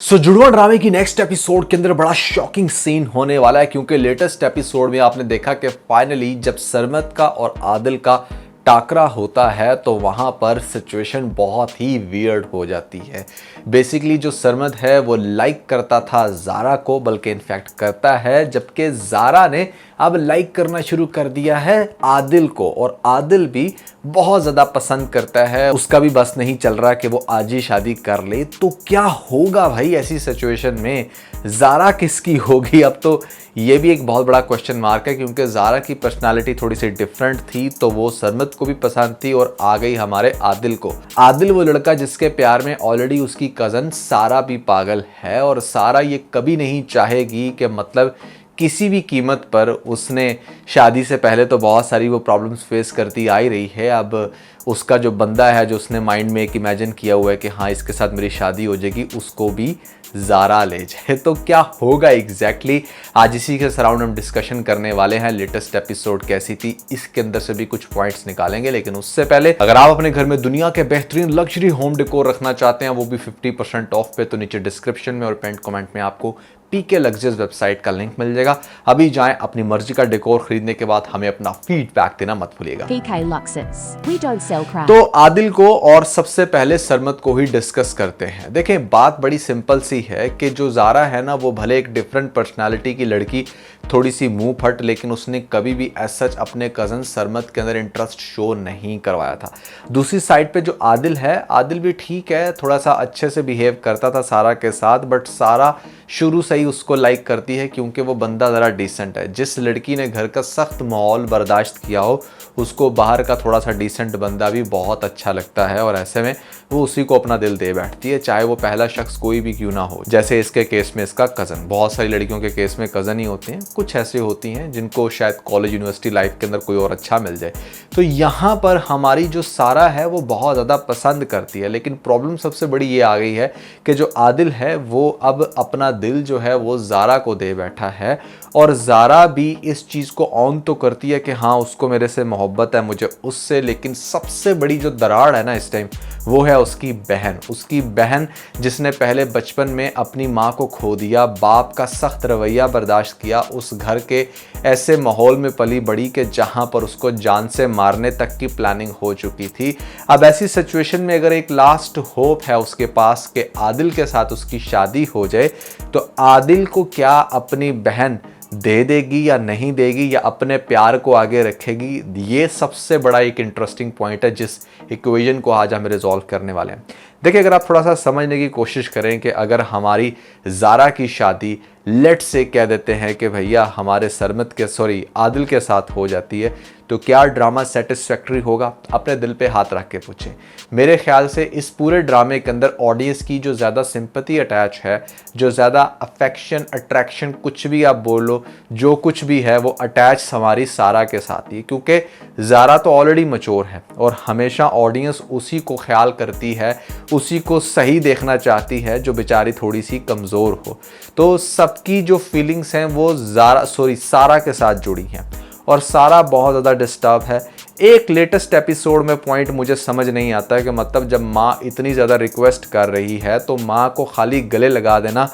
जुड़वा ड्रामे की नेक्स्ट एपिसोड के अंदर बड़ा शॉकिंग सीन होने वाला है क्योंकि लेटेस्ट एपिसोड में आपने देखा कि फाइनली जब सरमत का और आदिल का टाकरा होता है तो वहां पर सिचुएशन बहुत ही वियर्ड हो जाती है। बेसिकली जो सरमत है वो लाइक करता था ज़ारा को, बल्कि इनफैक्ट करता है, जबकि ज़ारा ने अब लाइक करना शुरू कर दिया है आदिल को, और आदिल भी बहुत ज़्यादा पसंद करता है। उसका भी बस नहीं चल रहा कि वो आज ही शादी कर ले। तो क्या होगा भाई ऐसी सिचुएशन में? ज़ारा किसकी होगी? अब तो ये भी एक बहुत बड़ा क्वेश्चन मार्क है क्योंकि ज़ारा की पर्सनालिटी थोड़ी सी डिफरेंट थी, तो वो सरमत को भी पसंद थी और आ गई हमारे आदिल को। आदिल वो लड़का जिसके प्यार में ऑलरेडी उसकी कज़न सारा भी पागल है, और सारा ये कभी नहीं चाहेगी कि मतलब किसी भी कीमत पर, उसने शादी से पहले तो बहुत सारी वो प्रॉब्लम्स फेस करती आ ही रही है। अब उसका जो बंदा है, जो उसने माइंड में एक इमेजिन किया हुआ है कि हाँ इसके साथ मेरी शादी हो जाएगी, उसको भी ज़ारा ले जाए। तो क्या होगा एग्जैक्टली आज इसी के सराउंड हम डिस्कशन करने वाले हैं। लेटेस्ट एपिसोड कैसी थी, इसके अंदर से भी कुछ पॉइंट्स निकालेंगे, लेकिन उससे पहले अगर आप अपने घर में दुनिया के बेहतरीन लग्जरी होम डेकोर रखना चाहते हैं, वो भी 50% ऑफ पे, तो नीचे डिस्क्रिप्शन में और पेंट कमेंट में आपको पीके लग्जरीज वेबसाइट का लिंक मिल जाएगा। अभी जाएं, अपनी मर्जी का डेकोर खरीदने के बाद हमें अपना फीडबैक देना मत भूलिएगा। PK Luxus. We don't sell crap. तो आदिल को और सबसे पहले सरमत को ही डिस्कस करते हैं। देखें, बात बड़ी सिंपल सी है कि जो ज़ारा है ना, वो भले एक डिफरेंट पर्सनालिटी की लड़की, थोड़ी सी मुंह फट, लेकिन उसने कभी भी एज सच अपने कज़न सरमत के अंदर इंटरेस्ट शो नहीं करवाया था। दूसरी साइड पे जो आदिल है, आदिल भी ठीक है, थोड़ा सा अच्छे से बिहेव करता था सारा के साथ, बट सारा शुरू से ही उसको लाइक करती है क्योंकि वो बंदा ज़रा डिसेंट है। जिस लड़की ने घर का सख्त माहौल बर्दाश्त किया हो, उसको बाहर का थोड़ा सा डिसेंट बंदा भी बहुत अच्छा लगता है, और ऐसे में वो उसी को अपना दिल दे बैठती है, चाहे वो पहला शख्स कोई भी क्यों ना हो। जैसे इसके केस में इसका कज़न, बहुत सारी लड़कियों के केस में कज़न ही होते हैं, कुछ ऐसे होती हैं जिनको शायद कॉलेज यूनिवर्सिटी लाइफ के अंदर कोई और अच्छा मिल जाए। तो यहाँ पर हमारी जो सारा है वो बहुत ज़्यादा पसंद करती है, लेकिन प्रॉब्लम सबसे बड़ी ये आ गई है कि जो आदिल है वो अब अपना दिल जो है वो ज़ारा को दे बैठा है, और ज़ारा भी इस चीज़ को ऑन तो करती है कि हाँ उसको मेरे से मोहब्बत है, मुझे उससे, लेकिन सबसे बड़ी जो दरार है ना इस टाइम, वो है उसकी बहन। उसकी बहन जिसने पहले बचपन में अपनी माँ को खो दिया, बाप का सख्त रवैया बर्दाश्त किया, उस घर के ऐसे माहौल में पली बड़ी कि जहाँ पर उसको जान से मारने तक की प्लानिंग हो चुकी थी। अब ऐसी सिचुएशन में अगर एक लास्ट होप है उसके पास कि आदिल के साथ उसकी शादी हो जाए, तो आदिल को क्या अपनी बहन दे देगी या नहीं देगी, या अपने प्यार को आगे रखेगी? ये सबसे बड़ा एक इंटरेस्टिंग पॉइंट है जिस इक्वेशन को आज हम रिजॉल्व करने वाले हैं। देखिए, अगर आप थोड़ा सा समझने की कोशिश करें कि अगर हमारी ज़ारा की शादी लेट से कह देते हैं कि भैया हमारे सरमत के आदिल के साथ हो जाती है, तो क्या ड्रामा सेटिस्फैक्ट्री होगा? अपने दिल पे हाथ रख के पूछें। मेरे ख्याल से इस पूरे ड्रामे के अंदर ऑडियंस की जो ज़्यादा सिंपैथी अटैच है, जो ज़्यादा अफेक्शन, अट्रैक्शन, कुछ भी आप बोलो, जो कुछ भी है वो अटैच हमारी सारा के साथ ही, क्योंकि ज़ारा तो ऑलरेडी मैच्योर है और हमेशा ऑडियंस उसी को ख्याल करती है, उसी को सही देखना चाहती है जो बेचारी थोड़ी सी कमज़ोर हो। तो सबकी जो फीलिंग्स हैं वो सारा के साथ जुड़ी हैं, और सारा बहुत ज़्यादा डिस्टर्ब है। एक लेटेस्ट एपिसोड में पॉइंट मुझे समझ नहीं आता है कि मतलब जब माँ इतनी ज़्यादा रिक्वेस्ट कर रही है तो माँ को खाली गले लगा देना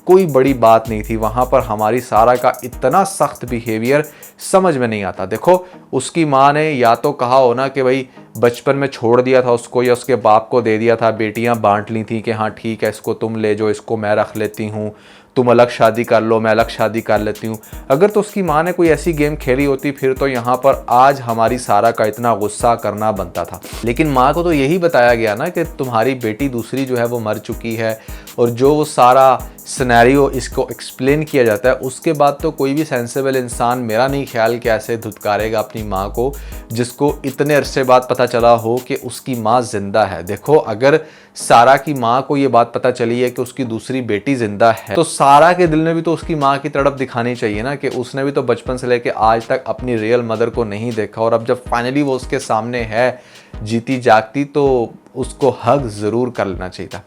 कोई बड़ी बात नहीं थी। वहाँ पर हमारी सारा का इतना सख्त बिहेवियर समझ में नहीं आता। देखो, उसकी माँ ने या तो कहा हो ना कि भाई बचपन में छोड़ दिया था उसको, या उसके बाप को दे दिया था, बेटियां बांट ली थी कि हाँ ठीक है इसको तुम ले जाओ, इसको मैं रख लेती हूँ, तुम अलग शादी कर लो, मैं अलग शादी कर लेती हूँ। अगर तो उसकी माँ ने कोई ऐसी गेम खेली होती फिर तो यहाँ पर आज हमारी सारा का इतना गुस्सा करना बनता था। लेकिन माँ को तो यही बताया गया ना कि तुम्हारी बेटी दूसरी जो है वो मर चुकी है, और जो वो सारा सिनेरियो इसको एक्सप्लेन किया जाता है, उसके बाद तो कोई भी सेंसेबल इंसान, मेरा नहीं ख्याल कि ऐसे धुतकारेगा अपनी माँ को जिसको इतने अरसे बाद पता चला हो कि उसकी माँ जिंदा है। देखो, अगर सारा की माँ को ये बात पता चली है कि उसकी दूसरी बेटी जिंदा है, तो सारा के दिल में भी तो उसकी माँ की तड़प दिखानी चाहिए ना, कि उसने भी तो बचपन से लेकर आज तक अपनी रियल मदर को नहीं देखा, और अब जब फाइनली वो उसके सामने है जीती जागती, तो उसको हग ज़रूर कर लेना चाहिए था।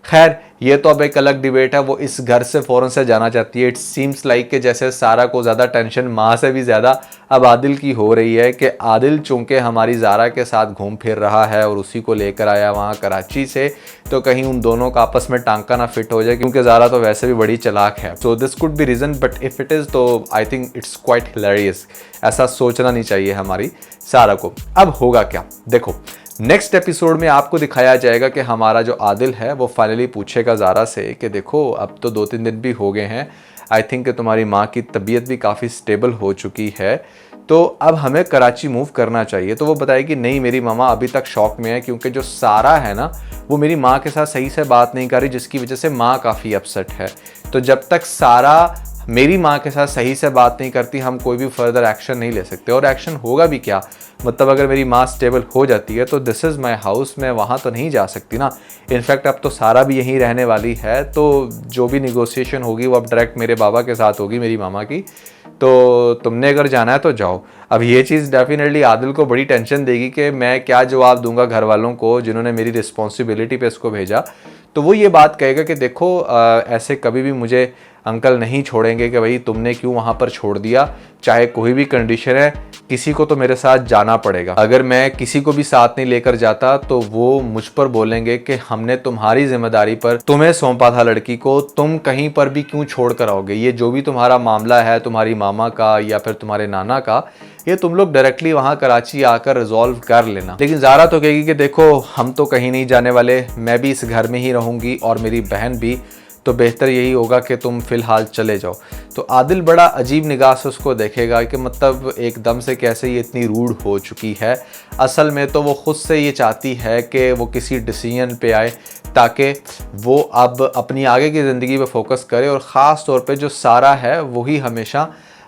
खैर ये तो अब एक अलग डिबेट है, वो इस घर से फ़ौरन से जाना चाहती है। इट सीम्स लाइक कि जैसे सारा को ज़्यादा टेंशन माँ से भी ज़्यादा अब आदिल की हो रही है कि आदिल चूंकि हमारी ज़ारा के साथ घूम फिर रहा है और उसी को लेकर आया वहाँ कराची से, तो कहीं उन दोनों का आपस में टांका ना फिट हो जाए, क्योंकि ज़ारा तो वैसे भी बड़ी चालाक है। So this could be reason, but if it is तो I think it's quite hilarious. ऐसा सोचना नहीं चाहिए हमारी सारा को। अब होगा क्या, देखो नेक्स्ट एपिसोड में आपको दिखाया जाएगा कि हमारा जो आदिल है वो फाइनली पूछेगा ज़ारा से कि देखो अब तो 2-3 दिन भी हो गए हैं, आई थिंक कि तुम्हारी माँ की तबीयत भी काफ़ी स्टेबल हो चुकी है, तो अब हमें कराची मूव करना चाहिए। तो वो बताएगी नहीं मेरी मामा अभी तक शॉक में है, क्योंकि जो सारा है ना वो मेरी माँ के साथ सही से बात नहीं कर रही, जिसकी वजह से माँ काफ़ी अपसेट है। तो जब तक सारा मेरी माँ के साथ सही से बात नहीं करती, हम कोई भी फर्दर एक्शन नहीं ले सकते। और एक्शन होगा भी क्या, मतलब अगर मेरी माँ स्टेबल हो जाती है तो दिस इज़ माई हाउस, मैं वहाँ तो नहीं जा सकती ना। इनफैक्ट अब तो सारा भी यहीं रहने वाली है, तो जो भी निगोशिएशन होगी वो अब डायरेक्ट मेरे बाबा के साथ होगी, मेरी मामा की। तो तुमने अगर जाना है तो जाओ। अब ये चीज़ डेफिनेटली आदिल को बड़ी टेंशन देगी कि मैं क्या जवाब दूंगा घर वालों को जिन्होंने मेरी रिस्पॉन्सिबिलिटी पे इसको भेजा। तो वो ये बात कहेगा कि देखो ऐसे कभी भी मुझे अंकल नहीं छोड़ेंगे कि भाई तुमने क्यों वहाँ पर छोड़ दिया, चाहे कोई भी कंडीशन है, किसी को तो मेरे साथ जाना पड़ेगा। अगर मैं किसी को भी साथ नहीं लेकर जाता तो वो मुझ पर बोलेंगे कि हमने तुम्हारी जिम्मेदारी पर तुम्हें सौंपा था लड़की को, तुम कहीं पर भी क्यों छोड़ कर आओगे। ये जो भी तुम्हारा मामला है तुम्हारी मामा का या फिर तुम्हारे नाना का, ये तुम लोग डायरेक्टली वहाँ कराची आकर रिजॉल्व कर लेना। लेकिन ज़ारा तो कहेगी कि देखो हम तो कहीं नहीं जाने वाले, मैं भी इस घर में ही रहूँगी और मेरी बहन भी, तो बेहतर यही होगा कि तुम फ़िलहाल चले जाओ। तो आदिल बड़ा अजीब निगाह से उसको देखेगा कि मतलब एकदम से कैसे ये इतनी रूड हो चुकी है। असल में तो वो ख़ुद से ये चाहती है कि वो किसी डिसीजन पे आए ताकि वो अब अपनी आगे की ज़िंदगी पे फोकस करे, और ख़ास तौर पे जो सारा है वही हमेशा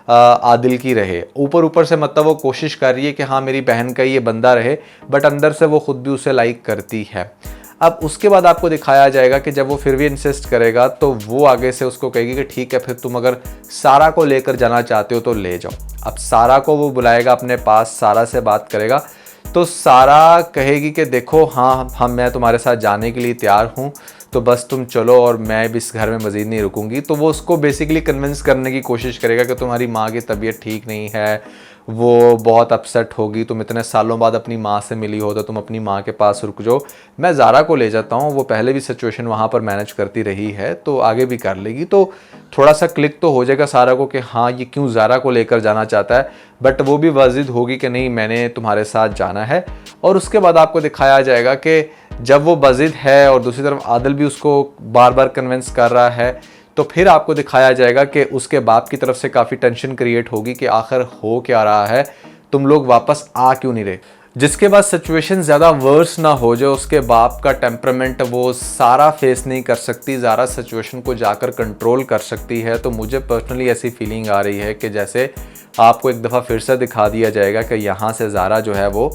आदिल की रहे। ऊपर से मतलब वो कोशिश कर रही है कि हाँ मेरी बहन का ये बंदा रहे, बट अंदर से वो ख़ुद भी उसे लाइक करती है। अब उसके बाद आपको दिखाया जाएगा कि जब वो फिर भी इंसिस्ट करेगा तो वो आगे से उसको कहेगी कि ठीक है फिर तुम अगर सारा को लेकर जाना चाहते हो तो ले जाओ। अब सारा को वो बुलाएगा अपने पास, सारा से बात करेगा, तो सारा कहेगी कि देखो हाँ मैं तुम्हारे साथ जाने के लिए तैयार हूँ, तो बस तुम चलो और मैं भी इस घर में मज़ीद नहीं रुकूंगी। तो वो उसको बेसिकली कन्विंस करने की कोशिश करेगा कि तुम्हारी माँ की तबीयत ठीक नहीं है, वो बहुत अपसेट होगी, तुम इतने सालों बाद अपनी माँ से मिली हो तो तुम अपनी माँ के पास रुक जाओ, मैं ज़ारा को ले जाता हूँ, वो पहले भी सिचुएशन वहाँ पर मैनेज करती रही है तो आगे भी कर लेगी। तो थोड़ा सा क्लिक तो हो जाएगा सारा को कि हाँ ये क्यों ज़ारा को लेकर जाना चाहता है, बट वो भी वाजिद होगी कि नहीं मैंने तुम्हारे साथ जाना है। और उसके बाद आपको दिखाया जाएगा कि जब वो वाजिद है और दूसरी तरफ आदिल भी उसको बार बार कन्विंस कर रहा है, तो फिर आपको दिखाया जाएगा कि उसके बाप की तरफ से काफ़ी टेंशन क्रिएट होगी कि आखिर हो क्या रहा है, तुम लोग वापस आ क्यों नहीं रहे। जिसके बाद सिचुएशन ज़्यादा वर्स ना हो जाए, उसके बाप का टेम्परामेंट वो सारा फेस नहीं कर सकती, ज़ारा सिचुएशन को जाकर कंट्रोल कर सकती है। तो मुझे पर्सनली ऐसी फीलिंग आ रही है कि जैसे आपको एक दफ़ा फिर से दिखा दिया जाएगा कि यहाँ से ज़ारा जो है वो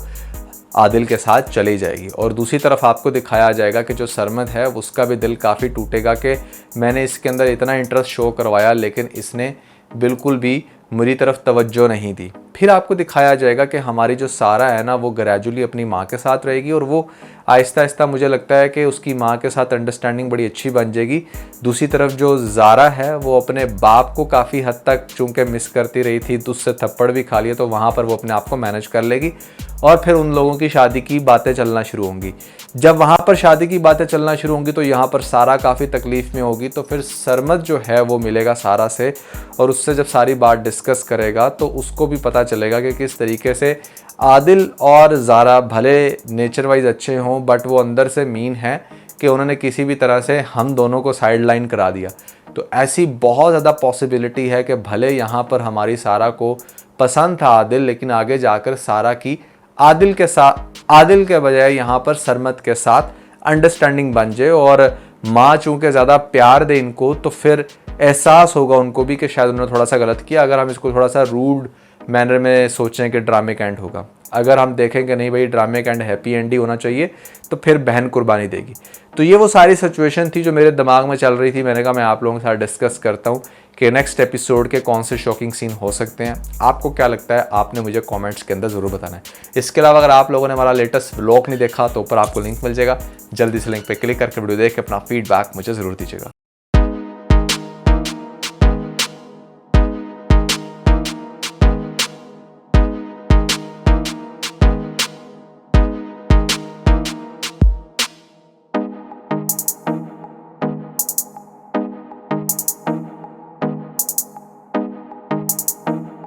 आदिल के साथ चली जाएगी। और दूसरी तरफ आपको दिखाया जाएगा कि जो सरमद है उसका भी दिल काफ़ी टूटेगा कि मैंने इसके अंदर इतना इंटरेस्ट शो करवाया लेकिन इसने बिल्कुल भी मेरी तरफ तवज्जो नहीं दी। फिर आपको दिखाया जाएगा कि हमारी जो सारा है ना वो ग्रेजुअली अपनी माँ के साथ रहेगी, और वो आहिस्ता आहिस्ता मुझे लगता है कि उसकी माँ के साथ अंडरस्टैंडिंग बड़ी अच्छी बन जाएगी। दूसरी तरफ जो ज़ारा है वो अपने बाप को काफ़ी हद तक चूँकि मिस करती रही थी, तो उससे थप्पड़ भी खा लिया, तो वहाँ पर वो अपने आप को मैनेज कर लेगी और फिर उन लोगों की शादी की बातें चलना शुरू होंगी। जब वहाँ पर शादी की बातें चलना शुरू होंगी तो यहाँ पर सारा काफ़ी तकलीफ़ में होगी, तो फिर सरमद जो है वो मिलेगा सारा से, और उससे जब सारी बात डिस्कस करेगा तो उसको भी पता चलेगा कि किस तरीके से आदिल और ज़ारा भले नेचर वाइज अच्छे हों बट वो अंदर से मीन है कि उन्होंने किसी भी तरह से हम दोनों को साइड लाइन करा दिया। तो ऐसी बहुत ज़्यादा पॉसिबिलिटी है कि भले यहाँ पर हमारी सारा को पसंद था आदिल, लेकिन आगे जाकर सारा की आदिल के बजाय यहाँ पर सरमद के साथ अंडरस्टैंडिंग बन जाए, और माँ चूँकि ज़्यादा प्यार दे इनको तो फिर एहसास होगा उनको भी कि शायद उन्होंने थोड़ा सा गलत किया, अगर हम इसको थोड़ा सा रूड मैनर में सोचें कि ड्रामे का एंड होगा। अगर हम देखें कि नहीं भाई ड्रामे का एंड हैप्पी एंड ही होना चाहिए, तो फिर बहन कुर्बानी देगी। तो ये वो सारी सिचुएशन थी जो मेरे दिमाग में चल रही थी। मैंने कहा मैं आप लोगों के साथ डिस्कस करता हूँ कि नेक्स्ट एपिसोड के कौन से शॉकिंग सीन हो सकते हैं। आपको क्या लगता है, आपने मुझे कमेंट्स के अंदर ज़रूर बताना है। इसके अलावा अगर आप लोगों ने हमारा लेटेस्ट व्लॉग नहीं देखा तो ऊपर आपको लिंक मिल जाएगा, जल्दी से लिंक पे क्लिक करके वीडियो देख के अपना फीडबैक मुझे ज़रूर दीजिएगा।